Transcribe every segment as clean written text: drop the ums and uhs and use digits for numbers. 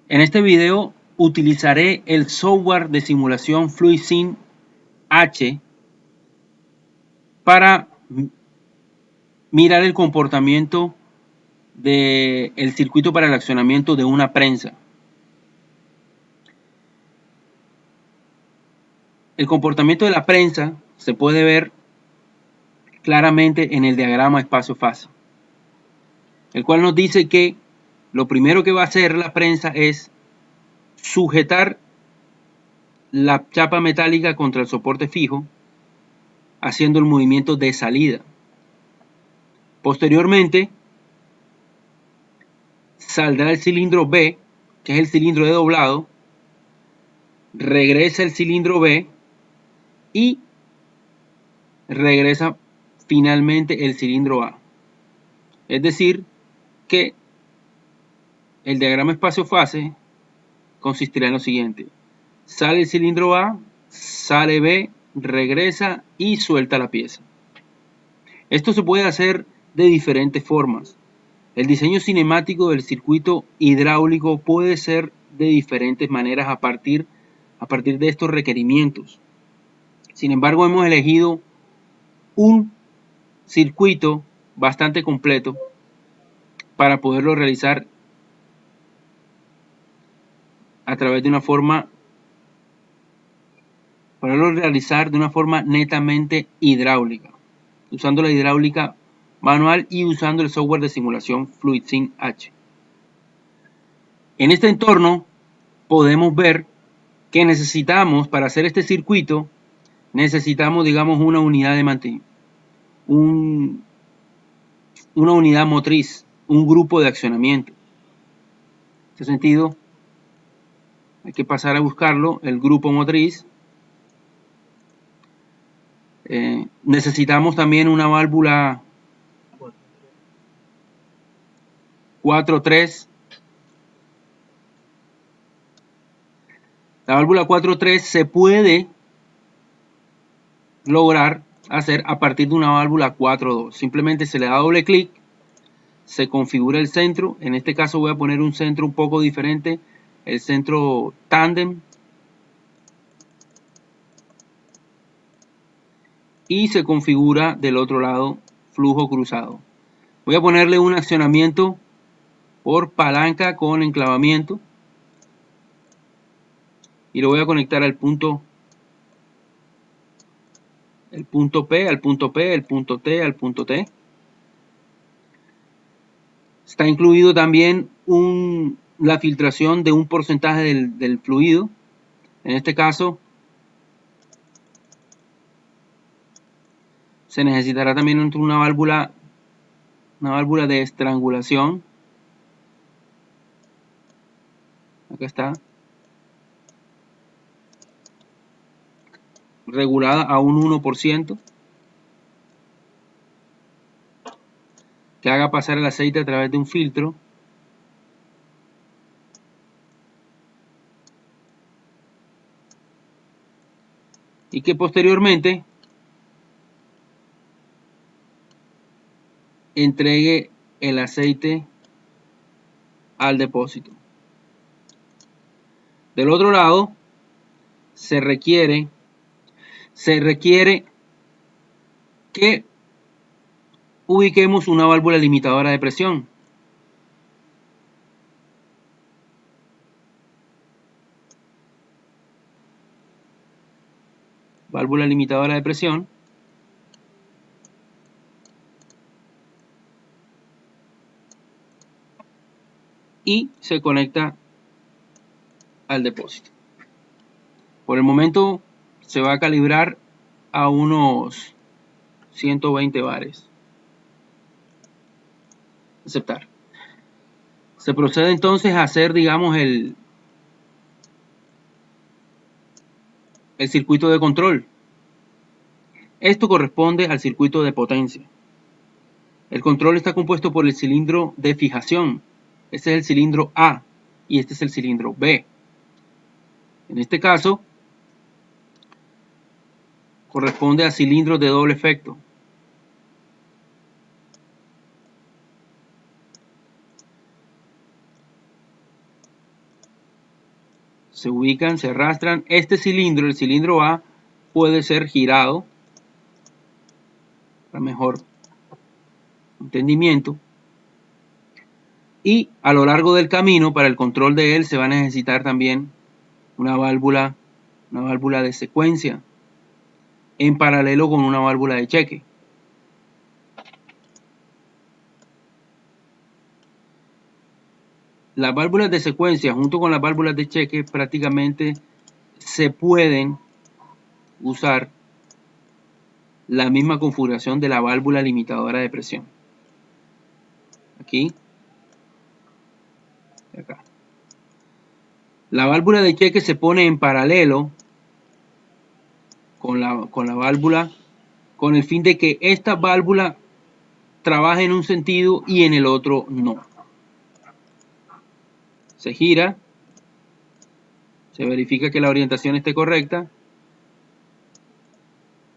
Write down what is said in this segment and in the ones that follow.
En este video utilizaré el software de simulación FluidSim H para mirar el comportamiento del circuito para el accionamiento de una prensa. El comportamiento de la prensa se puede ver claramente en el diagrama espacio-fase, el cual nos dice que lo primero que va a hacer la prensa es sujetar la chapa metálica contra el soporte fijo, haciendo el movimiento de salida. Posteriormente, saldrá el cilindro B, que es el cilindro de doblado, regresa el cilindro B y regresa finalmente el cilindro A. Es decir, que el diagrama espacio-fase consistirá en lo siguiente: sale el cilindro A, sale B, regresa y suelta la pieza. Esto se puede hacer de diferentes formas. El diseño cinemático del circuito hidráulico puede ser de diferentes maneras a partir de estos requerimientos. Sin embargo, hemos elegido un circuito bastante completo para poderlo realizar a través de una forma netamente hidráulica, usando la hidráulica manual y usando el software de simulación FluidSim H. En este entorno podemos ver que necesitamos, para hacer este circuito, necesitamos, digamos, una unidad de mantenimiento, una unidad motriz, un grupo de accionamiento. En este sentido, hay que pasar a buscarlo, el grupo motriz. Necesitamos también una válvula 4.3. La válvula 4.3 se puede lograr hacer a partir de una válvula 4.2. Simplemente se le da doble clic, se configura el centro. En este caso voy a poner un centro un poco diferente, el centro tándem, y se configura del otro lado flujo cruzado. Voy a ponerle un accionamiento por palanca con enclavamiento y lo voy a conectar al punto P, al punto P, al punto T, al punto T. Está incluido también la filtración de un porcentaje del fluido. En este caso se necesitará también una válvula de estrangulación. Acá está, regulada a un 1%, que haga pasar el aceite a través de un filtro. Y que posteriormente entregue el aceite al depósito. Del otro lado se requiere que ubiquemos una válvula limitadora de presión. Válvula limitadora de presión. Y se conecta al depósito. Por el momento se va a calibrar a unos 120 bares. Aceptar. Se procede entonces a hacer, digamos, el circuito de control. Esto corresponde al circuito de potencia. El control está compuesto por el cilindro de fijación. Este es el cilindro A y este es el cilindro B. En este caso, corresponde a cilindros de doble efecto. se ubican, se arrastran. Este cilindro, el cilindro A, puede ser girado para mejor entendimiento. Y a lo largo del camino, para el control de él, se va a necesitar también una válvula de secuencia en paralelo con una válvula de cheque. Las válvulas de secuencia junto con las válvulas de cheque prácticamente se pueden usar la misma configuración de la válvula limitadora de presión. Aquí, acá. La válvula de cheque se pone en paralelo con la válvula, con el fin de que esta válvula trabaje en un sentido y en el otro no. Se gira, se verifica que la orientación esté correcta,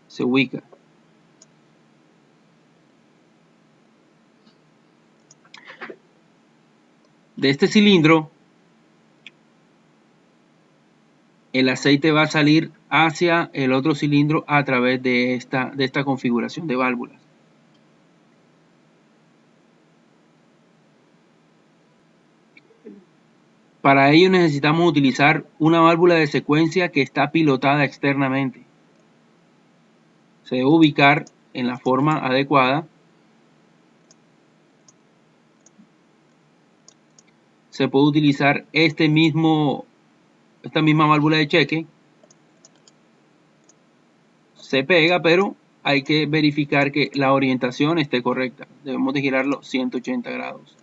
se ubica. De este cilindro, el aceite va a salir hacia el otro cilindro a través de esta configuración de válvulas. Para ello necesitamos utilizar una válvula de secuencia que está pilotada externamente. Se debe ubicar en la forma adecuada. Se puede utilizar esta misma válvula de cheque. Se pega, pero hay que verificar que la orientación esté correcta. Debemos de girarlo 180 grados.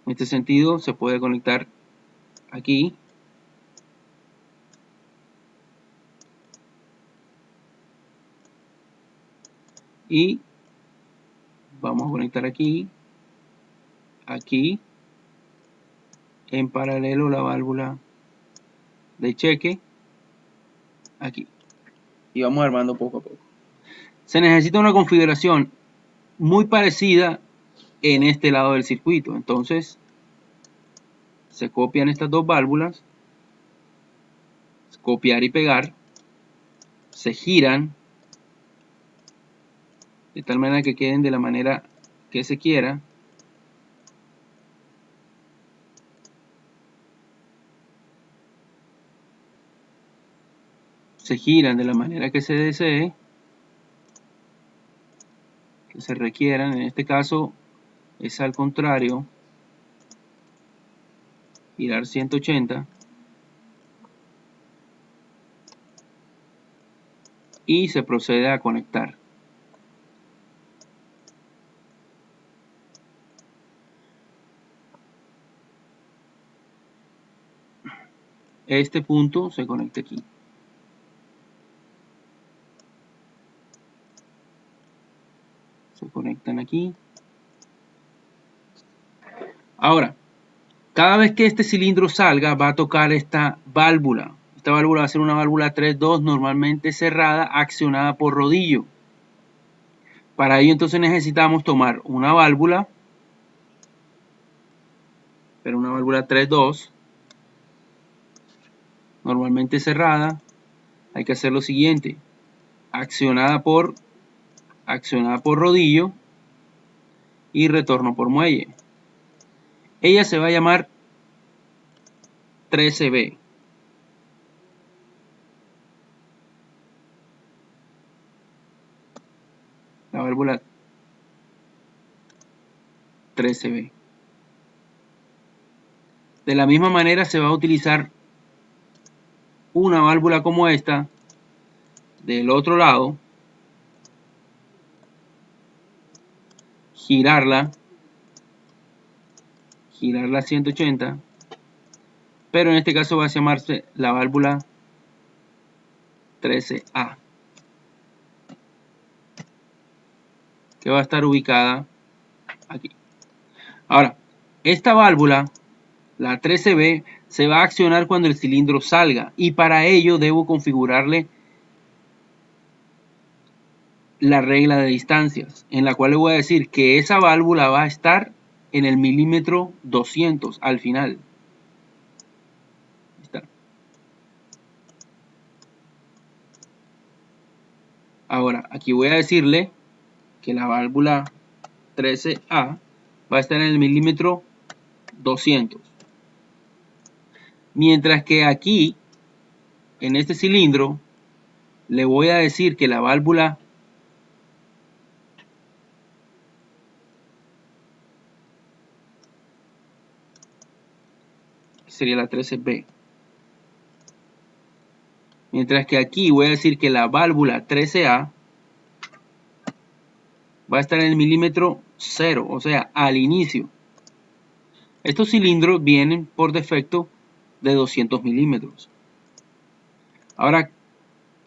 En este sentido se puede conectar aquí. Y vamos a conectar aquí, aquí, en paralelo la válvula de cheque, aquí. Y vamos armando poco a poco. Se necesita una configuración muy parecida en este lado del circuito. Entonces, se copian estas dos válvulas, copiar y pegar, se giran de tal manera que queden de la manera que se quiera. Se giran de la manera que se desee, que se requieran. En este caso es al contrario, girar 180 y se procede a conectar. Este punto se conecta aquí. Se conectan aquí. Ahora, cada vez que este cilindro salga va a tocar esta válvula. Esta válvula va a ser una válvula 3.2 normalmente cerrada, accionada por rodillo. Para ello entonces necesitamos tomar una válvula, pero una válvula 3.2 normalmente cerrada. Hay que hacer lo siguiente: accionada por rodillo y retorno por muelle. Ella se va a llamar 13B. La válvula 13B. De la misma manera se va a utilizar una válvula como esta del otro lado, girarla 180, pero en este caso va a llamarse la válvula 13A, que va a estar ubicada aquí. Ahora, esta válvula, la 13B, se va a accionar cuando el cilindro salga, y para ello debo configurarle la regla de distancias, en la cual le voy a decir que esa válvula va a estar en el milímetro 200 al final. Ahí está. Ahora, aquí voy a decirle que la válvula 13A va a estar en el milímetro 200. Mientras que aquí, en este cilindro, le voy a decir que la válvula sería la 13B. Mientras que aquí voy a decir que la válvula 13A va a estar en el milímetro 0, o sea, al inicio. Estos cilindros vienen por defecto de 200 milímetros. Ahora,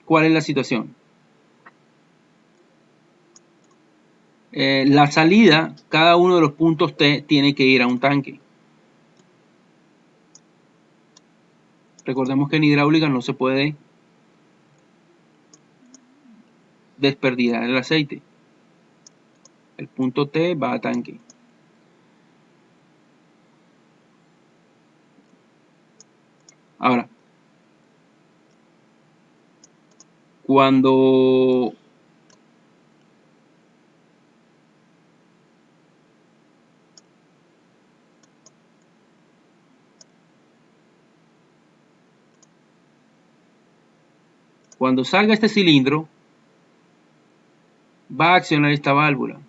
¿cuál es la situación? La salida, cada uno de los puntos T tiene que ir a un tanque. Recordemos que en hidráulica no se puede desperdiciar el aceite. El punto T va a tanque. Ahora, cuando salga este cilindro, va a accionar esta válvula.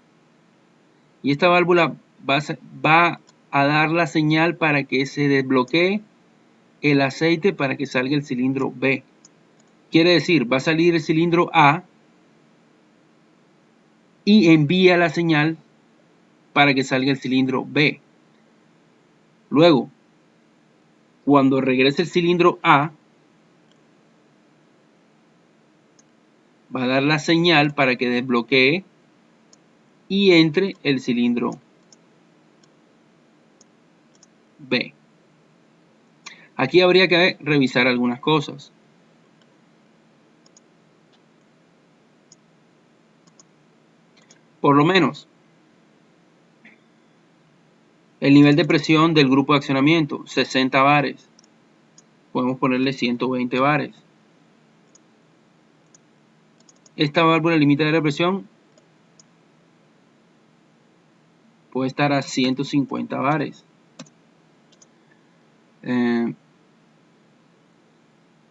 Y esta válvula va a dar la señal para que se desbloquee el aceite para que salga el cilindro B. Quiere decir, va a salir el cilindro A y envía la señal para que salga el cilindro B. Luego, cuando regrese el cilindro A, va a dar la señal para que desbloquee y entre el cilindro B. Aquí habría que revisar algunas cosas. Por lo menos, el nivel de presión del grupo de accionamiento, 60 bares. Podemos ponerle 120 bares. Esta válvula limitadora de presión puede estar a 150 bares.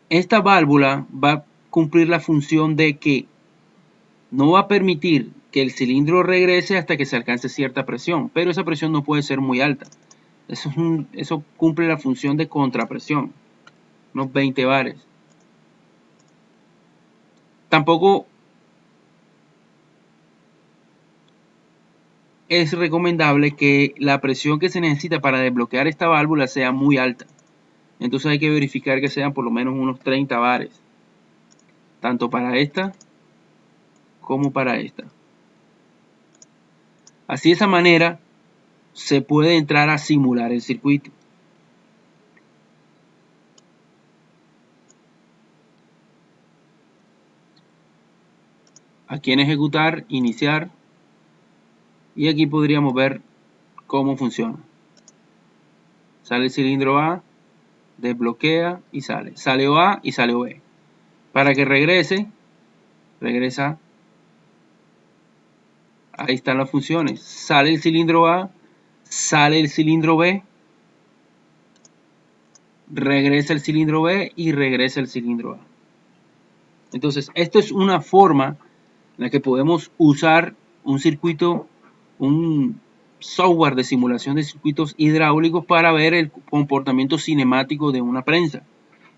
Esta válvula va a cumplir la función de que no va a permitir que el cilindro regrese hasta que se alcance cierta presión, pero esa presión no puede ser muy alta. Eso cumple la función de contrapresión, unos 20 bares. Tampoco es recomendable que la presión que se necesita para desbloquear esta válvula sea muy alta. Entonces hay que verificar que sean por lo menos unos 30 bares, tanto para esta como para esta. Así, de esa manera se puede entrar a simular el circuito. Aquí en ejecutar, iniciar, y aquí podríamos ver cómo funciona. Sale el cilindro A, desbloquea y sale. Sale A y sale B. Para que regresa. Ahí están las funciones. Sale el cilindro A, sale el cilindro B, regresa el cilindro B y regresa el cilindro A. Entonces, esto es una forma en la que podemos usar un circuito, un software de simulación de circuitos hidráulicos para ver el comportamiento cinemático de una prensa.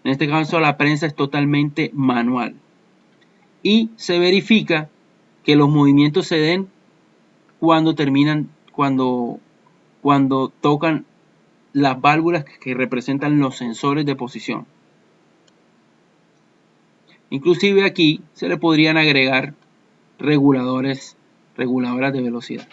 En este caso, la prensa es totalmente manual. Y se verifica que los movimientos se den cuando tocan las válvulas que representan los sensores de posición. Inclusive aquí se le podrían agregar reguladoras de velocidad.